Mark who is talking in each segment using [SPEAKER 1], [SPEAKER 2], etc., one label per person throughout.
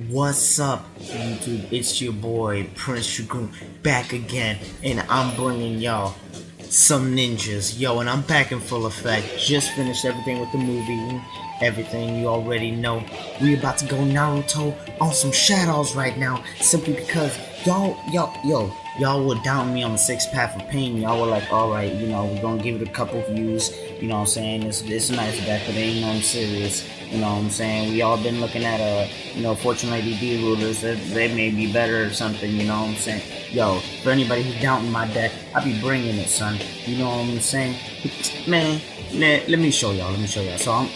[SPEAKER 1] What's up, YouTube? It's your boy PrinceDragun back again, and I'm bringing y'all some ninjas, and I'm back in full effect. Just finished everything with the movie, everything you already know. We about to go Naruto on some Shaddolls right now, simply because y'all were down me on the sixth path of pain. Y'all were like, alright, we're gonna give it a couple views, you know what I'm saying? It's a nice deck, but it ain't nothing serious, you know what I'm saying? We all been looking at, fortunately D.Rulers, they may be better or something, you know what I'm saying? For anybody who's doubting my deck, I be bringing it, son, you know what I'm saying? Man, let me show y'all, So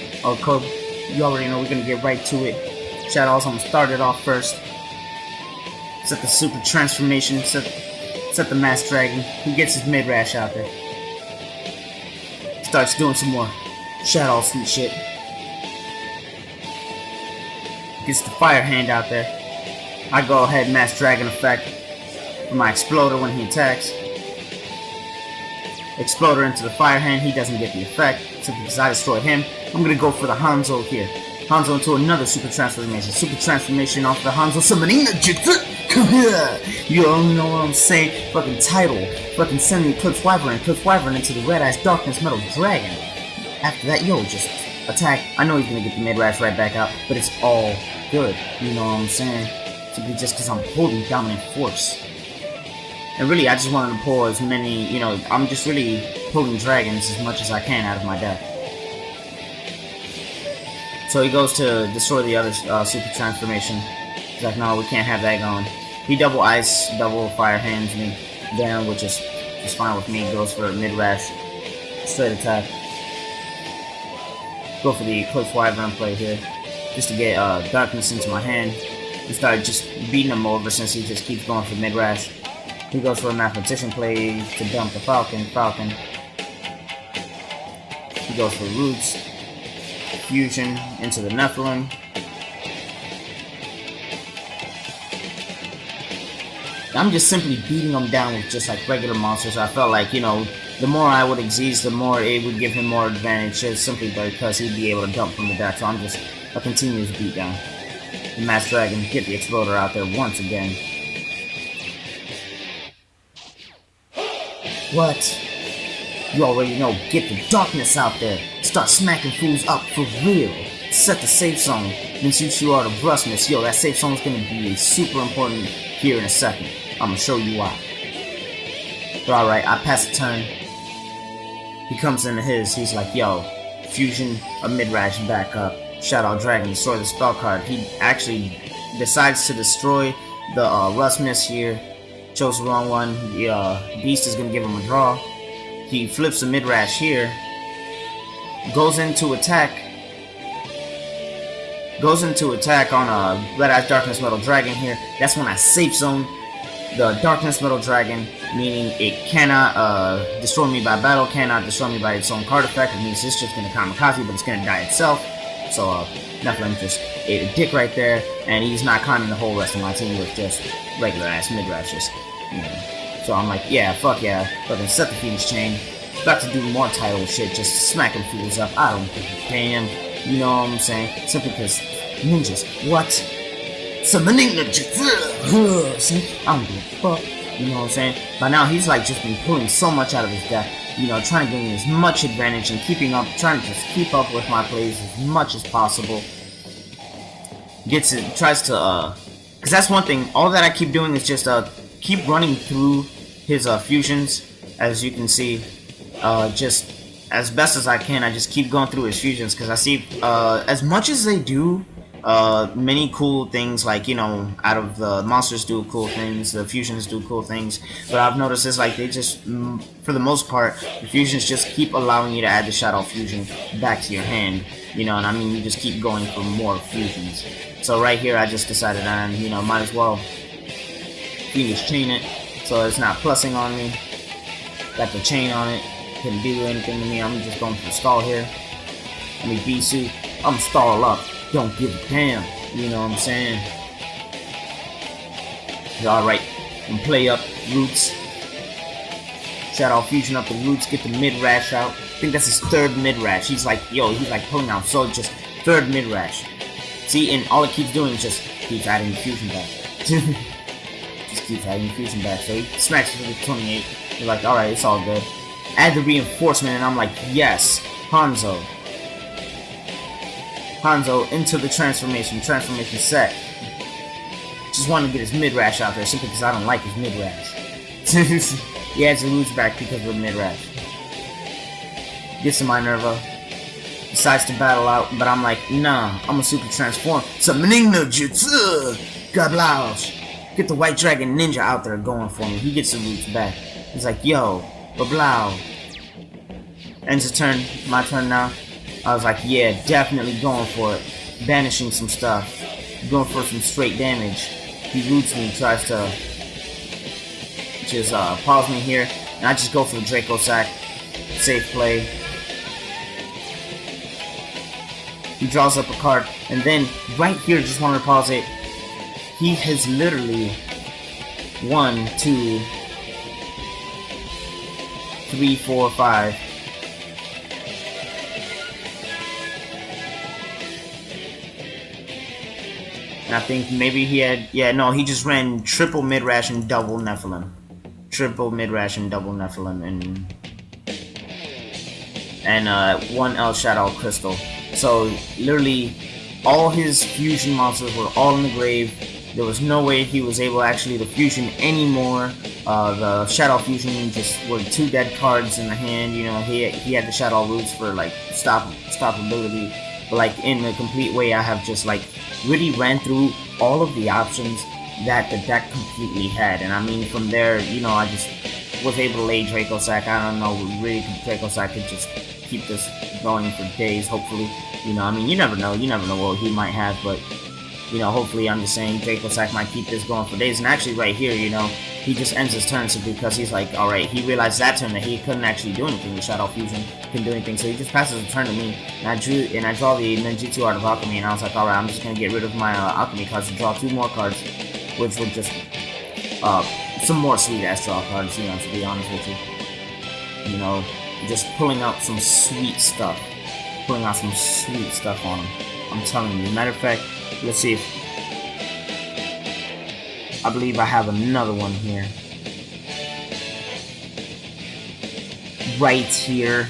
[SPEAKER 1] you already know we're gonna get right to it. Shaddolls, I'm gonna start it off first. Set the super transformation, set the Mass Dragon. He gets his mid-rash out there. Starts doing some more Shaddolls sweet shit. Gets the Fire Hand out there. I go ahead, Mass Dragon effect for my Exploder when he attacks. Exploder into the Fire Hand, he doesn't get the effect, simply because I destroyed him. I'm gonna go for the Hanzo here. Hanzo into another super transformation. Super transformation off the Hanzo summoning the Jutsu. You all know what I'm saying? Fucking title. Fucking send me Plz Wyvern into the Red Eyes Darkness Metal Dragon. After that, just attack. I know he's gonna get the mid-rash right back out, but it's all good. You know what I'm saying? Simply just because I'm holding dominant force. And really, I just wanted to pull as many, I'm just really pulling dragons as much as I can out of my deck. So he goes to destroy the other super transformation. He's like, no, we can't have that going. He double ice, double fire hands me down, which is fine with me. Goes for a mid-rash, straight attack. Go for the Plz Wyvern play here, just to get darkness into my hand. We started just beating him over since he just keeps going for mid-rash. He goes for a mathematician play to dump the Falcon. He goes for roots. Fusion into the Nephilim. I'm just simply beating him down with just like regular monsters. I felt like, the more I would exease, the more it would give him more advantage, just simply because he'd be able to dump from the deck. So I'm just a continuous beatdown. The Mass Dragon, get the Exploder out there once again. What? You already know, get the darkness out there. Start smacking fools up for real. Set the safe zone. Then shoot you out of brusqueness. That safe zone is going to be super important here in a second. I'm going to show you why. But alright, I pass the turn. He comes into his. He's like, fusion, a mid-rash, back up. Shadow Dragon, destroy the spell card. He actually decides to destroy the Rustmiss here. Chose the wrong one. The Beast is going to give him a draw. He flips the mid-rash here. Goes into attack on a Red Eyes Darkness Metal Dragon here. That's when I safe zone the Darkness Metal Dragon, meaning it cannot destroy me by battle, cannot destroy me by its own card effect. It means it's just going to kamikaze, but it's going to die itself. So Nephilim just ate a dick right there, and he's not conning the whole rest of my team with just regular ass mid-rashes. So I'm like, fuck yeah, fucking set the Phoenix Chain. About to do more title shit, just smacking fools up. I don't give a damn, you know what I'm saying? Simply because ninjas, what? Summoning the Jutsu. See, I don't give a fuck, you know what I'm saying? By now, he's like just been pulling so much out of his deck, trying to give me as much advantage and trying to just keep up with my plays as much as possible. Tries to, because that's one thing, all that I keep doing is just, keep running through his fusions, as you can see. Just as best as I can, I just keep going through his fusions, because I see as much as they do many cool things, like out of the monsters do cool things, the fusions do cool things, but I've noticed is like they just for the most part the fusions just keep allowing you to add the Shadow fusion back to your hand, and I mean you just keep going for more fusions. So right here I just decided on might as well Phoenix chain it so it's not plussing on me. Got the chain on it, couldn't do anything to me. I'm just going for the stall here. I mean Bisu, I'm stall up, don't give a damn, you know what I'm saying? Alright, and play up roots. Shadow fusion up the roots, get the mid-rash out. I think that's his third mid-rash. He's like pulling out, so just third mid-rash. See, and all it keeps doing is just keeps adding the fusion back. Just keeps adding the fusion back. So he smacks it with 28. You're like, alright, it's all good. Add the reinforcement, and I'm like, yes, Hanzo. Hanzo into the transformation set. Just wanted to get his mid-rash out there simply because I don't like his mid-rash. He adds the roots back because of the mid-rash. Gets to Minerva. Decides to battle out, but I'm like, nah, I'm a super transform. Summoning no jutsu! Gablash! Get the White Dragon Ninja out there going for me. He gets the roots back. He's like, yo, bablow. Ends the turn, my turn now. I was like, yeah, definitely going for it. Banishing some stuff. Going for some straight damage. He roots me, tries to just pause me here. And I just go for the Draco Sack. Safe play. He draws up a card. And then, right here, just wanted to pause it. He has literally 1, 2, 3, 4, 5. And I think maybe he had, yeah, no, he just ran triple mid-rash and double Nephilim. Triple mid-rash and double Nephilim and 1 El Shadow Crystal. So literally all his fusion monsters were all in the grave. There was no way he was able actually to fusion anymore. The Shadow Fusion just were 2 dead cards in the hand. You know, he had the Shadow Roots for like stoppability. But like in a complete way, I have just like really ran through all of the options that the deck completely had. And I mean, from there, you know, I just was able to lay Draco Sack. I don't know, really, Draco Sack could just keep this going for days, hopefully. You know, I mean, you never know what he might have, but, you know, hopefully, I'm just saying, Draco Sack might keep this going for days. And actually, right here, you know, he just ends his turn simply because he's like, alright, he realized that turn that he couldn't actually do anything with Shadow Fusion, couldn't do anything, so he just passes the turn to me, and I draw the Ninjutsu Art of Alchemy, and I was like, alright, I'm just gonna get rid of my Alchemy cards and draw 2 more cards, which were just, some more sweet-ass draw cards, you know, to be honest with you. You know, just pulling out some sweet stuff. Pulling out some sweet stuff on him. I'm telling you. Matter of fact, let's see if... I believe I have another one here. Right here.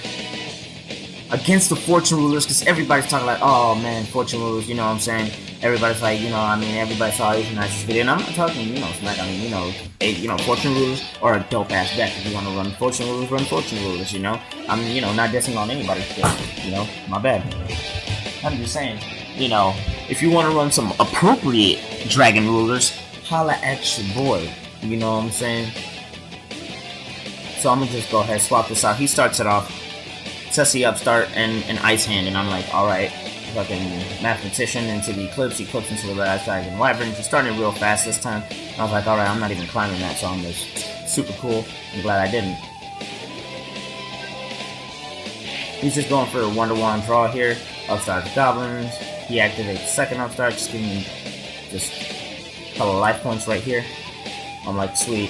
[SPEAKER 1] Against the Fortune Rulers, because everybody's talking like, oh man, Fortune Rulers, you know what I'm saying? Everybody's like, you know, I mean, everybody saw Asian Nice's video, and I'm not talking, you know, smack, I mean, you know, Fortune Rulers are a dope-ass deck. If you want to run Fortune Rulers, you know? I'm, you know, not dissing on anybody's deck, you know? My bad. I'm just saying, you know, if you want to run some appropriate Dragon Rulers, holla at your boy, you know what I'm saying? So I'm gonna just go ahead, swap this out. He starts it off, sets the upstart, and an Ice Hand, and I'm like, alright. Fucking Mathematician into the Eclipse into the Red Dragon Wyvern. Just starting it real fast this time. I was like, alright, I'm not even climbing that, so I'm just super cool. I'm glad I didn't. He's just going for a Wonder Wand draw here. Upstart Goblins. He activates second upstart, just giving me just a couple of life points right here. I'm like, sweet.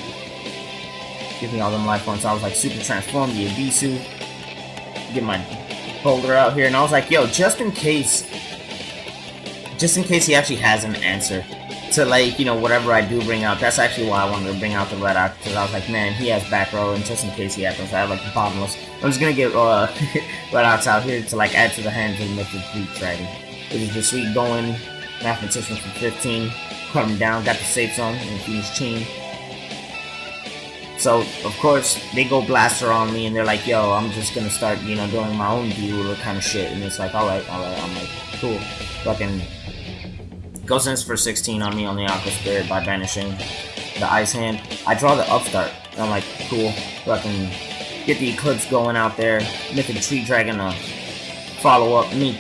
[SPEAKER 1] Give me all them life points. I was like, super transform the Abisu. Get my folder out here, and I was like, yo, just in case he actually has an answer to, like, you know, whatever I do bring out. That's actually why I wanted to bring out the Red Ox, because I was like, man, he has back row, and just in case he happens, I have like the bottomless. I'm just gonna get Red Ox out here to like add to the hands and make the Fleet Dragon. It is just sweet going. Mathematician for 15, cut him down, got the safe zone, and finish chain. So, of course, they go blaster on me, and they're like, yo, I'm just gonna start, you know, doing my own D.Ruler kind of shit. And it's like, alright. I'm like, cool. Fucking goes in for 16 on me on the Aqua Spirit by banishing the Ice Hand. I draw the Upstart, and I'm like, cool. Fucking get the Eclipse going out there. Mythic Tree Dragon to follow up me.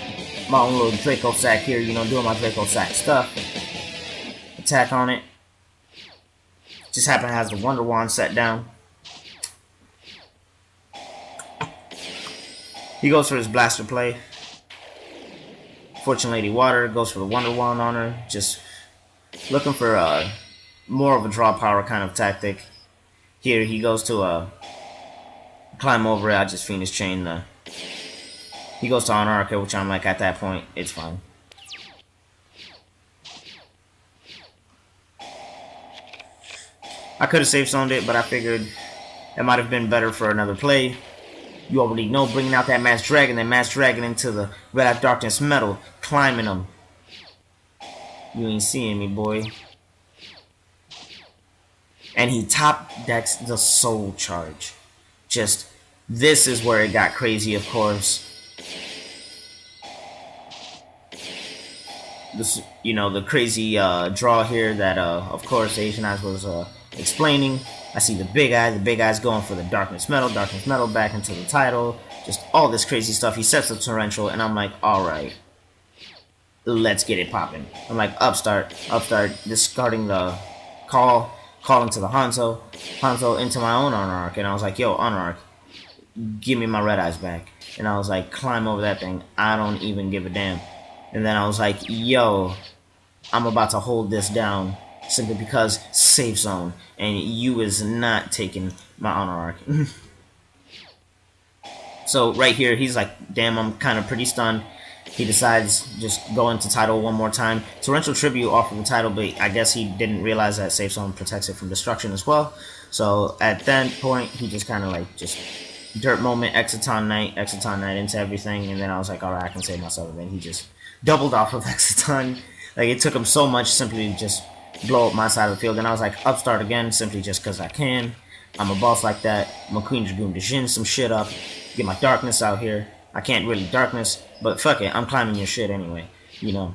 [SPEAKER 1] My own little Draco Sack here, you know, doing my Draco Sack stuff. Attack on it. Just happen to have the Wonder Wand set down. He goes for his blaster play. Fortune Lady Water goes for the Wonder Wand on her. Just looking for more of a draw power kind of tactic. Here he goes to climb over it. I just Phoenix Chain the. He goes to Anarcha, which I'm like, at that point, it's fine. I could have safe zoned it, but I figured it might have been better for another play. You already know, bringing out that Masked Dragon, then Masked Dragon into the Red Eye Darkness Metal, climbing them. You ain't seeing me, boy. And he top decks the Soul Charge. Just, this is where it got crazy, of course. This, you know, the crazy draw here that, of course, Asian Eyes was explaining. I see the big eye's going for the Darkness Metal back into the title. Just all this crazy stuff. He sets up Torrential, and I'm like, alright. Let's get it popping. I'm like, upstart, discarding the calling to the Hanzo into my own Honor Arc, and I was like, yo, Honor Arc, give me my red eyes back. And I was like, climb over that thing, I don't even give a damn. And then I was like, yo, I'm about to hold this down simply because safe zone, and you is not taking my Honor Arc. So right here, he's like, damn, I'm kind of pretty stunned. He decides just go into title one more time. Torrential Tribute off of the title, but I guess he didn't realize that safe zone protects it from destruction as well. So at that point, he just kind of like just dirt moment, Exiton Knight into everything. And then I was like, alright, I can save myself. And then he just doubled off of Exiton. Like, it took him so much simply to just blow up my side of the field. And I was like, upstart again, simply just because I can. I'm a boss like that. I'm a PrinceDragun to Jin some shit up. Get my darkness out here. I can't really darkness, but fuck it, I'm climbing your shit anyway, you know.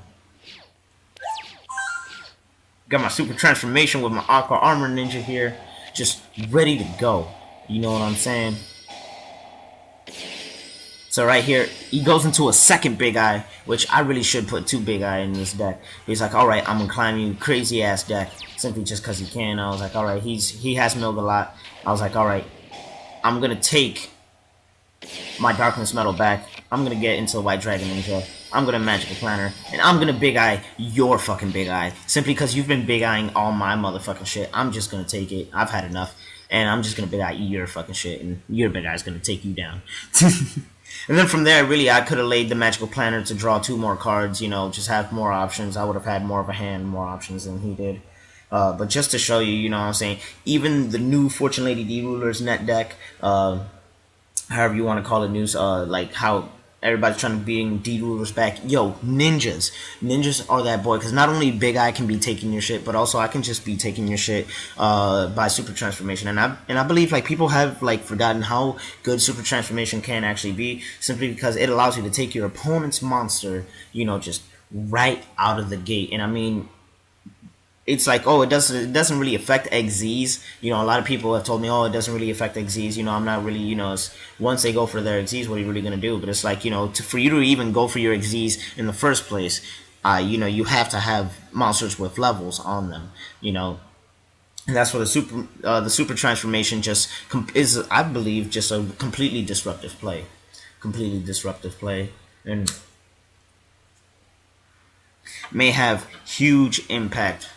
[SPEAKER 1] Got my super transformation with my Aqua Armor Ninja here, just ready to go, you know what I'm saying? So right here, he goes into a second Big Eye, which I really should put 2 Big Eye in this deck. He's like, alright, I'm gonna climb you, crazy ass deck, simply just cause he can. I was like, alright, he has milled a lot. I was like, alright, I'm gonna take my Darkness Metal back. I'm gonna get into White Dragon Ninja. I'm gonna Magical Planner, and I'm gonna Big Eye your fucking Big Eye. Simply because you've been Big Eyeing all my motherfucking shit. I'm just gonna take it. I've had enough, and I'm just gonna Big Eye your fucking shit, and your Big Eye's gonna take you down. And then from there, really, I could have laid the Magical Planner to draw 2 more cards. You know, just have more options. I would have had more of a hand, more options than he did. But just to show you, you know what I'm saying. Even the new Fortune Lady D.Rulers net deck. However you want to call it, news, like how everybody's trying to bring D.Rulers back. Yo, ninjas are that boy, because not only Big Eye can be taking your shit, but also I can just be taking your shit by super transformation. And I believe like people have like forgotten how good super transformation can actually be, simply because it allows you to take your opponent's monster, you know, just right out of the gate. And I mean, it's like, oh, it doesn't really affect XZs. You know, a lot of people have told me, oh, it doesn't really affect XZs. You know, I'm not really, you know, once they go for their XZs, what are you really going to do? But it's like, you know, for you to even go for your XZs in the first place, you know, you have to have monsters with levels on them, you know. And that's where the super transformation just is, I believe, just a completely disruptive play. And may have huge impact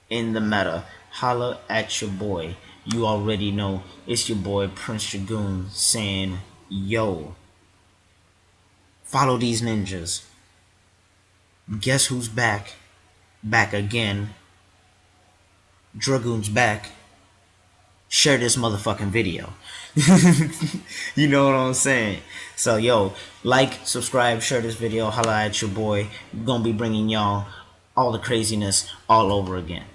[SPEAKER 1] in the meta. Holla at your boy. You already know it's your boy PrinceDragun saying, yo, follow these ninjas. Guess who's back? Back again. Dragun's back. Share this motherfucking video. You know what I'm saying? So yo, like, subscribe, share this video. Holla at your boy. Gonna be bringing y'all all the craziness all over again.